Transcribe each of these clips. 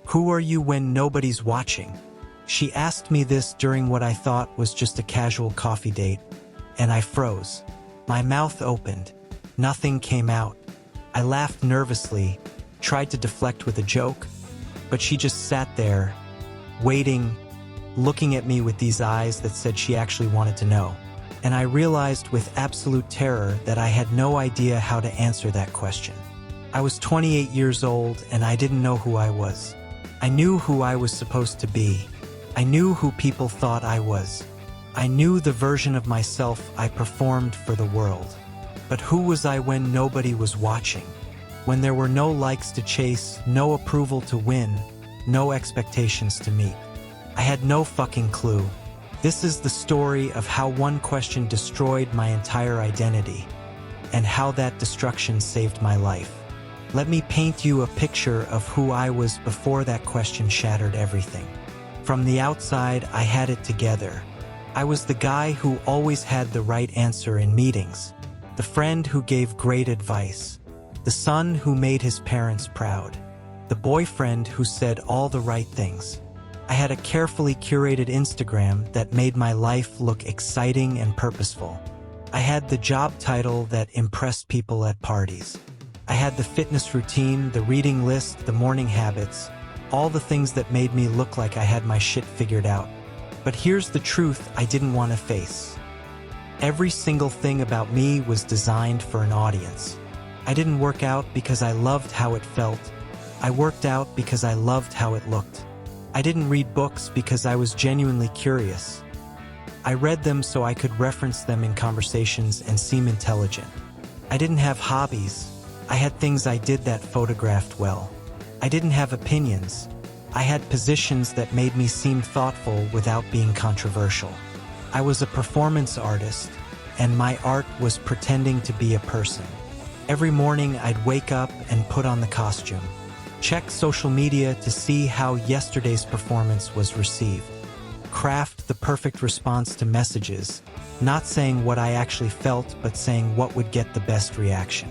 Who are you when nobody's watching? She asked me this during what I thought was just a casual coffee date, and I froze. My mouth opened. Nothing came out. I laughed nervously, tried to deflect with a joke, but she just sat there, waiting, looking at me with these eyes that said she actually wanted to know. And I realized with absolute terror that I had no idea how to answer that question. I was 28 years old and I didn't know who I was. I knew who I was supposed to be. I knew who people thought I was. I knew the version of myself I performed for the world. But who was I when nobody was watching? When there were no likes to chase, no approval to win, no expectations to meet? I had no fucking clue. This is the story of how one question destroyed my entire identity, and how that destruction saved my life. Let me paint you a picture of who I was before that question shattered everything. From the outside, I had it together. I was the guy who always had the right answer in meetings, the friend who gave great advice, the son who made his parents proud, the boyfriend who said all the right things. I had a carefully curated Instagram that made my life look exciting and purposeful. I had the job title that impressed people at parties. I had the fitness routine, the reading list, the morning habits, all the things that made me look like I had my shit figured out. But here's the truth I didn't want to face. Every single thing about me was designed for an audience. I didn't work out because I loved how it felt. I worked out because I loved how it looked. I didn't read books because I was genuinely curious. I read them so I could reference them in conversations and seem intelligent. I didn't have hobbies. I had things I did that photographed well. I didn't have opinions. I had positions that made me seem thoughtful without being controversial. I was a performance artist, and my art was pretending to be a person. Every morning I'd wake up and put on the costume. Check social media to see how yesterday's performance was received. Craft the perfect response to messages, not saying what I actually felt, but saying what would get the best reaction.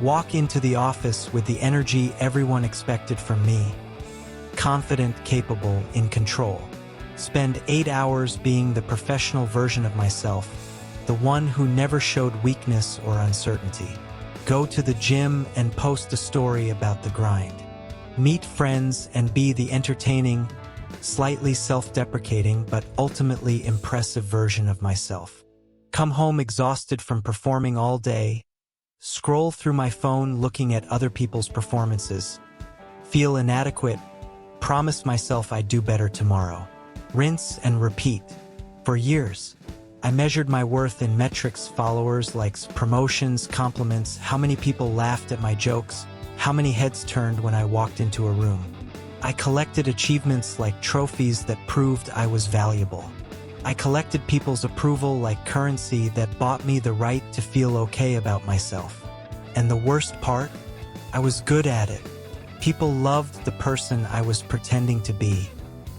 Walk into the office with the energy everyone expected from me. Confident, capable, in control. Spend 8 hours being the professional version of myself, the one who never showed weakness or uncertainty. Go to the gym and post a story about the grind. Meet friends and be the entertaining, slightly self-deprecating, but ultimately impressive version of myself. Come home exhausted from performing all day, scroll through my phone looking at other people's performances, feel inadequate, promise myself I'd do better tomorrow. Rinse and repeat. For years, I measured my worth in metrics: followers, likes, promotions, compliments, how many people laughed at my jokes, how many heads turned when I walked into a room. I collected achievements like trophies that proved I was valuable. I collected people's approval like currency that bought me the right to feel okay about myself. And the worst part? I was good at it. People loved the person I was pretending to be.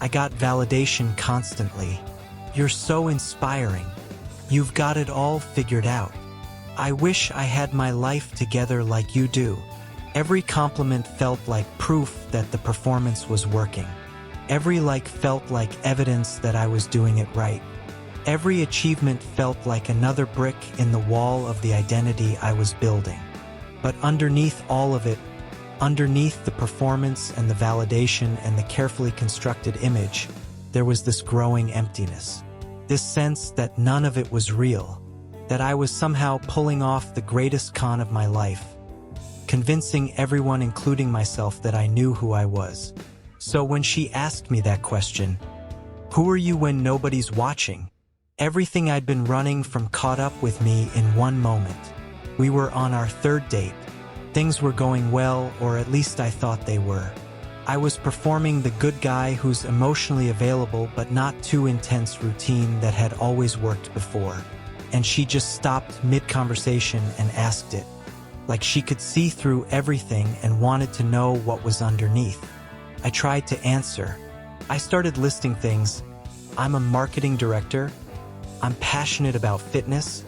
I got validation constantly. You're so inspiring. You've got it all figured out. I wish I had my life together like you do. Every compliment felt like proof that the performance was working. Every like felt like evidence that I was doing it right. Every achievement felt like another brick in the wall of the identity I was building. But underneath all of it, underneath the performance and the validation and the carefully constructed image, there was this growing emptiness. This sense that none of it was real, that I was somehow pulling off the greatest con of my life, convincing everyone, including myself, that I knew who I was. So when she asked me that question, who are you when nobody's watching? Everything I'd been running from caught up with me in one moment. We were on our third date. Things were going well, or at least I thought they were. I was performing the good guy who's emotionally available but not too intense routine that had always worked before. And she just stopped mid-conversation and asked it, like she could see through everything and wanted to know what was underneath. I tried to answer. I started listing things. I'm a marketing director. I'm passionate about fitness.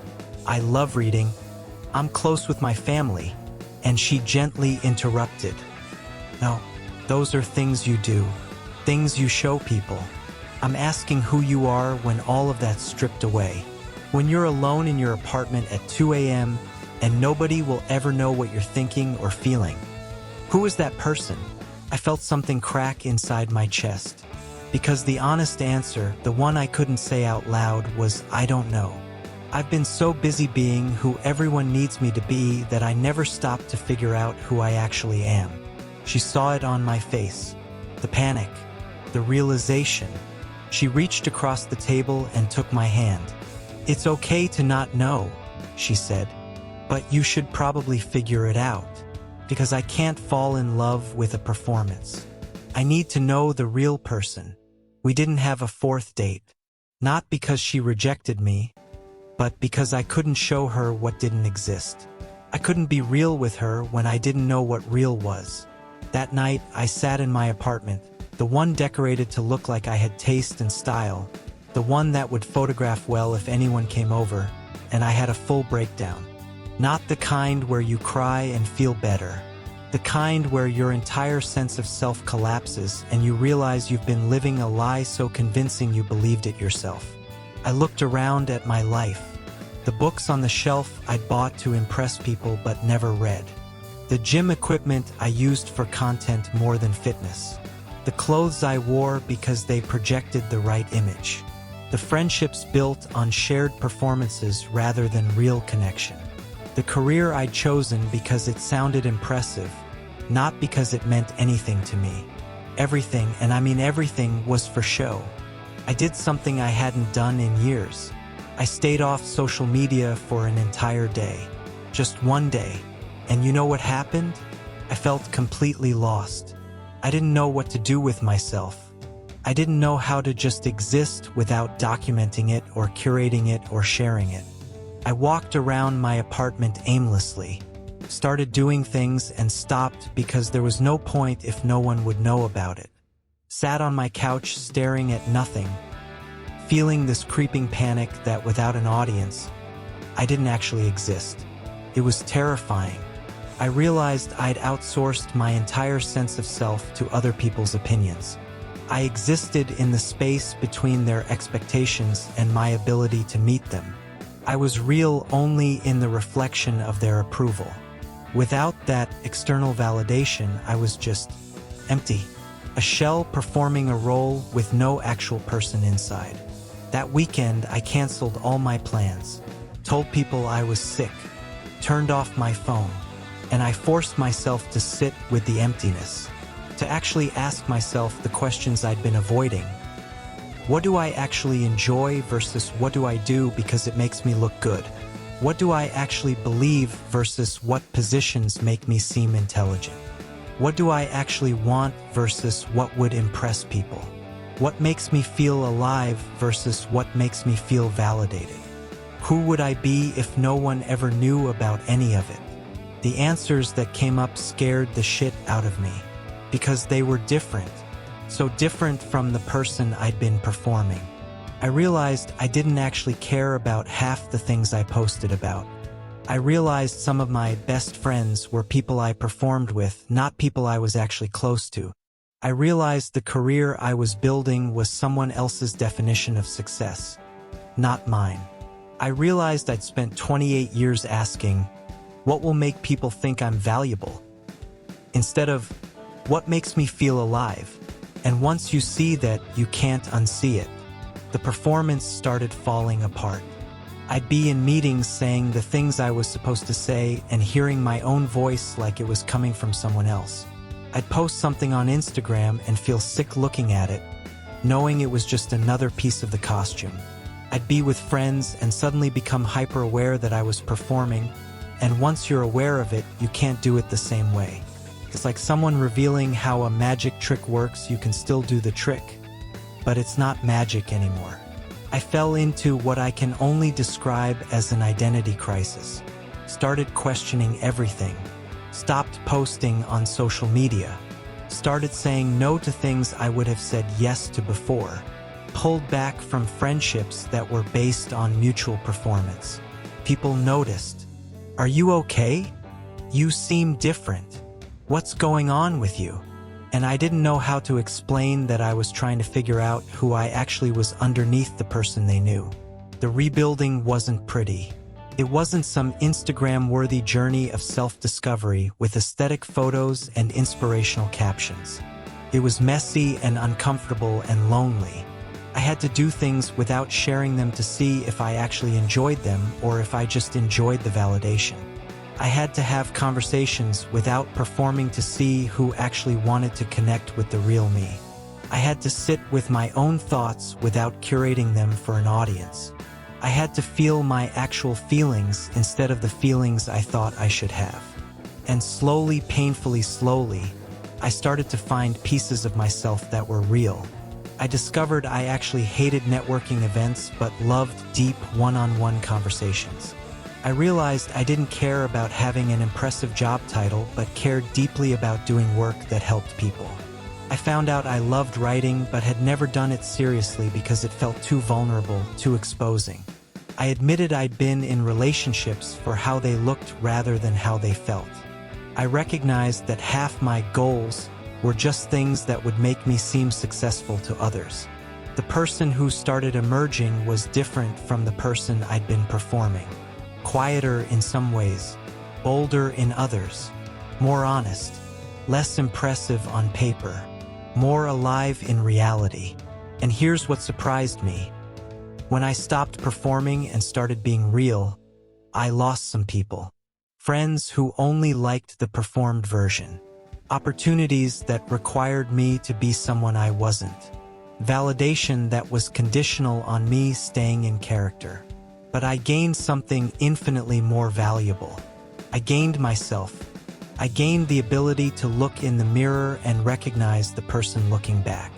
I love reading. I'm close with my family. And she gently interrupted. No, Those are things you do, things you show people. I'm asking who you are when all of that's stripped away. When you're alone in your apartment at 2 a.m. and nobody will ever know what you're thinking or feeling. Who is that person? I felt something crack inside my chest. Because the honest answer, the one I couldn't say out loud, was I don't know. I've been so busy being who everyone needs me to be that I never stopped to figure out who I actually am. She saw it on my face. The panic. The realization. She reached across the table and took my hand. It's okay to not know, she said, but you should probably figure it out, because I can't fall in love with a performance. I need to know the real person. We didn't have a fourth date, not because she rejected me, but because I couldn't show her what didn't exist. I couldn't be real with her when I didn't know what real was. That night, I sat in my apartment, the one decorated to look like I had taste and style, the one that would photograph well if anyone came over, and I had a full breakdown. Not the kind where you cry and feel better. The kind where your entire sense of self collapses and you realize you've been living a lie so convincing you believed it yourself. I looked around at my life. The books on the shelf I'd bought to impress people but never read. The gym equipment I used for content more than fitness. The clothes I wore because they projected the right image. The friendships built on shared performances rather than real connection. The career I'd chosen because it sounded impressive, not because it meant anything to me. Everything, and I mean everything, was for show. I did something I hadn't done in years. I stayed off social media for an entire day. Just one day. And you know what happened? I felt completely lost. I didn't know what to do with myself. I didn't know how to just exist without documenting it or curating it or sharing it. I walked around my apartment aimlessly, started doing things and stopped because there was no point if no one would know about it. Sat on my couch staring at nothing, feeling this creeping panic that without an audience, I didn't actually exist. It was terrifying. I realized I'd outsourced my entire sense of self to other people's opinions. I existed in the space between their expectations and my ability to meet them. I was real only in the reflection of their approval. Without that external validation, I was just empty. A shell performing a role with no actual person inside. That weekend, I canceled all my plans, told people I was sick, turned off my phone, and I forced myself to sit with the emptiness, to actually ask myself the questions I'd been avoiding. What do I actually enjoy versus what do I do because it makes me look good? What do I actually believe versus what positions make me seem intelligent? What do I actually want versus what would impress people? What makes me feel alive versus what makes me feel validated? Who would I be if no one ever knew about any of it? The answers that came up scared the shit out of me, because they were different. So different from the person I'd been performing. I realized I didn't actually care about half the things I posted about. I realized some of my best friends were people I performed with, not people I was actually close to. I realized the career I was building was someone else's definition of success, not mine. I realized I'd spent 28 years asking, what will make people think I'm valuable? Instead of, what makes me feel alive? And once you see that, you can't unsee it. The performance started falling apart. I'd be in meetings saying the things I was supposed to say and hearing my own voice like it was coming from someone else. I'd post something on Instagram and feel sick looking at it, knowing it was just another piece of the costume. I'd be with friends and suddenly become hyper-aware that I was performing, and once you're aware of it, you can't do it the same way. It's like someone revealing how a magic trick works. You can still do the trick, but it's not magic anymore. I fell into what I can only describe as an identity crisis. Started questioning everything. Stopped posting on social media. Started saying no to things I would have said yes to before. Pulled back from friendships that were based on mutual performance. People noticed. Are you okay? You seem different. What's going on with you? And I didn't know how to explain that I was trying to figure out who I actually was underneath the person they knew. The rebuilding wasn't pretty. It wasn't some Instagram-worthy journey of self-discovery with aesthetic photos and inspirational captions. It was messy and uncomfortable and lonely. I had to do things without sharing them to see if I actually enjoyed them or if I just enjoyed the validation. I had to have conversations without performing to see who actually wanted to connect with the real me. I had to sit with my own thoughts without curating them for an audience. I had to feel my actual feelings instead of the feelings I thought I should have. And slowly, painfully slowly, I started to find pieces of myself that were real. I discovered I actually hated networking events but loved deep one-on-one conversations. I realized I didn't care about having an impressive job title but cared deeply about doing work that helped people. I found out I loved writing but had never done it seriously because it felt too vulnerable, too exposing. I admitted I'd been in relationships for how they looked rather than how they felt. I recognized that half my goals were just things that would make me seem successful to others. The person who started emerging was different from the person I'd been performing. Quieter in some ways, bolder in others, more honest, less impressive on paper, more alive in reality. And here's what surprised me. When I stopped performing and started being real, I lost some people. Friends who only liked the performed version. Opportunities that required me to be someone I wasn't. Validation that was conditional on me staying in character. But I gained something infinitely more valuable. I gained myself. I gained the ability to look in the mirror and recognize the person looking back.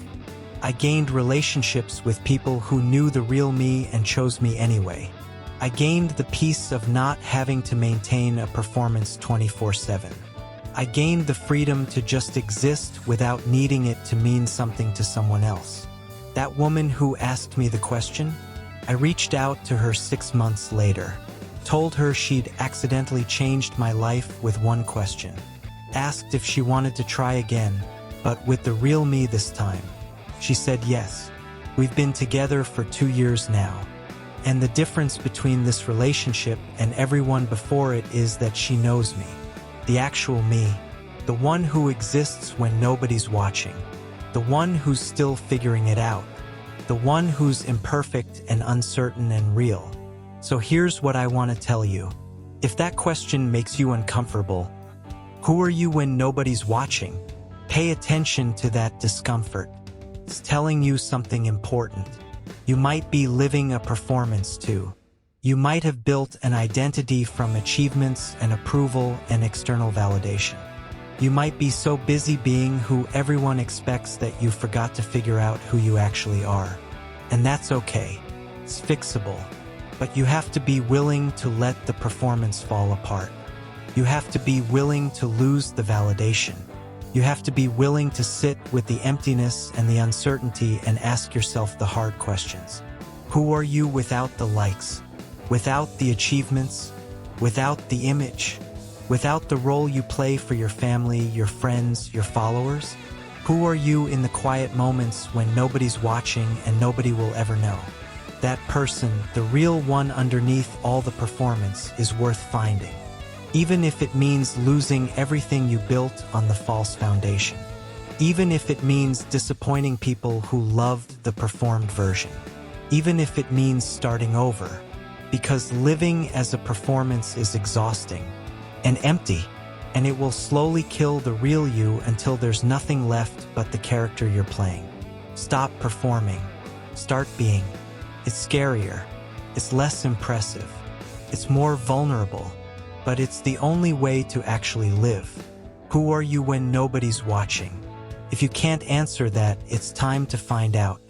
I gained relationships with people who knew the real me and chose me anyway. I gained the peace of not having to maintain a performance 24/7. I gained the freedom to just exist without needing it to mean something to someone else. That woman who asked me the question, I reached out to her 6 months later, told her she'd accidentally changed my life with one question, asked if she wanted to try again, but with the real me this time. She said yes. We've been together for 2 years now. And the difference between this relationship and everyone before it is that she knows me. The actual me. The one who exists when nobody's watching. The one who's still figuring it out. The one who's imperfect and uncertain and real. So here's what I want to tell you. If that question makes you uncomfortable, who are you when nobody's watching? Pay attention to that discomfort. It's telling you something important. You might be living a performance too. You might have built an identity from achievements and approval and external validation. You might be so busy being who everyone expects that you forgot to figure out who you actually are. And that's okay. It's fixable. But you have to be willing to let the performance fall apart. You have to be willing to lose the validation. You have to be willing to sit with the emptiness and the uncertainty and ask yourself the hard questions. Who are you without the likes? Without the achievements? Without the image? Without the role you play for your family, your friends, your followers? Who are you in the quiet moments when nobody's watching and nobody will ever know? That person, the real one underneath all the performance, is worth finding. Even if it means losing everything you built on the false foundation. Even if it means disappointing people who loved the performed version. Even if it means starting over. Because living as a performance is exhausting and empty, and it will slowly kill the real you until there's nothing left but the character you're playing. Stop performing. Start being. It's scarier. It's less impressive. It's more vulnerable. But it's the only way to actually live. Who are you when nobody's watching? If you can't answer that, it's time to find out.